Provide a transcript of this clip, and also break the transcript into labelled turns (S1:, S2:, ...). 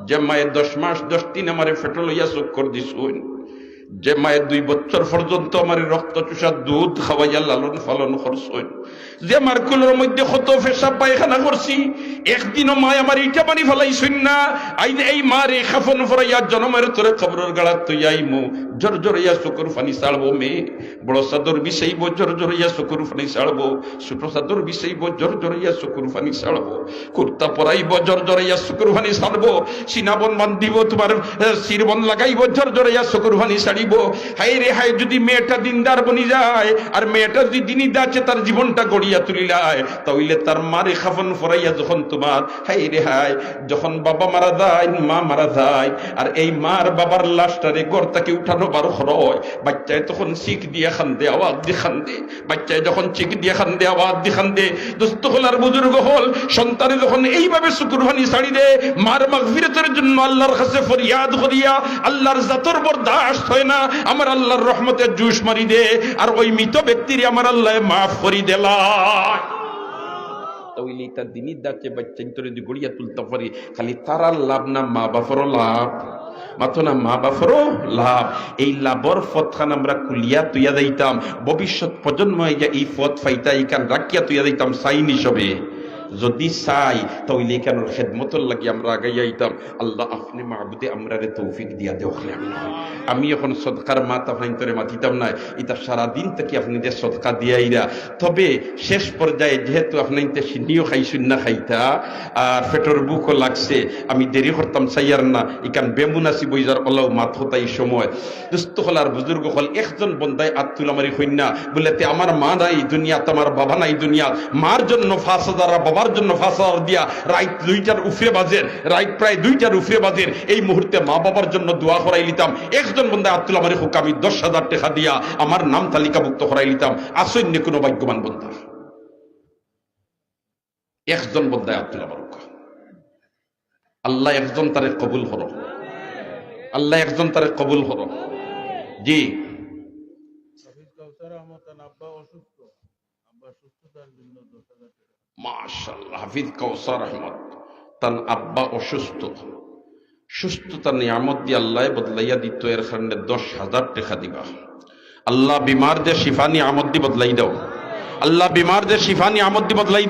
S1: যে মায়ের 10 মাস 10 দিন আমারে ফেটো লইয়া চক্কর দিছুন, যে মায়ের 2 বছর পর্যন্ত আমার রক্ত চুষা দুধ খাওয়াইয়া লালন পালন করছেন, যে আমার কুলের মধ্যে কত পেশাব পায়খানা করছি, একদিনও মায় আমার ইটা পানি ফেলাইছেন না। আইন এই মারে খাফন ফরাইয়া জনমের তোরে খবরের গাড়াত তৈয়াইমু, জোর জোরাইয়া চকুর পানি ছাড়বো। মেয়ে বড় চাদর বিছাইব, জোর জোরাইয়া চকুর পানি ছাড়বো। ছোট চাদর বিছাইব, জোর জোরাইয়া চকুর পানি ছাড়বো। কুর্তা পরাইব, জোর জোরাইয়া চকুর পানি ছাড়বো। সিনাবন বান্ধিব, তোমার শিরবন লাগাইব, জোর জোরাইয়া চকুর পানি ছাড়িব। হাই রে হাই, যদি মেয়েটা দিনদার বনি যায় আর মেয়েটা যদি দিনই দাচ্ছে তার জীবনটা গড়িয়া তুলিলায়, তাহলে তার মারে খাফন ফরাইয়া যখন তোমার হাই রে হাই, যখন বাবা মারা যায়, মা মারা যায়, আর এই মার বাবার লাশটারে গর্তাকে উঠানো বার হয়, বাচ্চায় তখন চিক দিয়ে খান্দে, আওয়াজ দিয়ে খান্দে। বাচ্চায় যখন চিক দিয়ে খান্দে, আওয়াজ দিয়ে খান্দে। দোস্ত হল আর বুজুর্গ হল, সন্তানে যখন এইভাবে শুকুরবানি ছাড়ি দে, মার মাগফিরাতের জন্য আল্লাহর কাছে ফরিয়াদ করিয়া আল্লাহর জাতর বরদাস্ত হয় না, আমার আল্লাহর রহমতের জুস মারি দে, আর ওই মৃত ব্যক্তির আমার আল্লাহ মাফ করি দেলায়। তাহলে তার দিনই দাচ্ছে বাচ্চা তোরে যদি গড়িয়া তুলতে পারি, খালি তারার লাভ না মা বাপরও লাভ, মাত্র না মা বাপরও লাভ। এই লাভর পথখান আমরা কুলিয়া তুইয়া দিতাম, ভবিষ্যৎ প্রজন্ম এই পথ ফাইতা এইখান রাখিয়া তুইয়া দিতাম সাইন হিসেবে। যদি চাই তাহলে কেন খেদমতর লাগি আমরা আগাইয়া আইতাম। আল্লাহ আপনি মাহবুদে আমরারে তৌফিক দিয়া দেও। আমি এখন সদকার মাথা ফাইন্তরে মাতিতাম না, এটা সারাদিন থেকে আপনি যে সদকা দিয়াইরা, তবে শেষ পর্যায়ে যেহেতু আপনি সিন্নিও খাইছুন না খাইতা আর পেটর বুকও লাগছে, আমি দেরি করতাম চাইয়ার না, ইকান বেমুনাসি বইজার অলাও মাত হতা এই সময়। দুস্থ হল আর বুজুর্গ হল, একজন বন্দায় আত্মুল আমারি কন্যা বলে আমার মা নাই দুনিয়াত, আমার বাবা নাই দুনিয়াত, মার জন্য 5,000 বাবার জন্য 5,000 দিয়া রাইট 2টার উফরে বাজের, রাইট প্রায় 2টার উফরে বাজের এই মুহূর্তে মা বাবার জন্য দোয়া করাই লিতাম। একজন বন্দা আব্দুল আমারে হোক, আমি 10,000 টাকা দিয়া আমার নাম তালিকাভুক্ত করাই লিতাম। আসন্য কোনো ভাগ্যবান বন্দা একজন বন্দায় আব্দুল আমার হোক। আল্লাহ একজন তারে কবুল করো, আল্লাহ একজন তারে কবুল করো। জি মাশাআল্লাহ, হাফিজ কাউসার আহমদ তান আব্বা অসুস্থ, সুস্থতা নিয়ামত দিয়ে আল্লাহ বদলাইয়া দিত, এর কারণে 10,000 টাকা দিবা। আল্লাহ বিমার যে শিফা নিয়ামত দি বদলাই দাও, আল্লাহ বিমার যে শিফা নিয়ামত দি বদলাই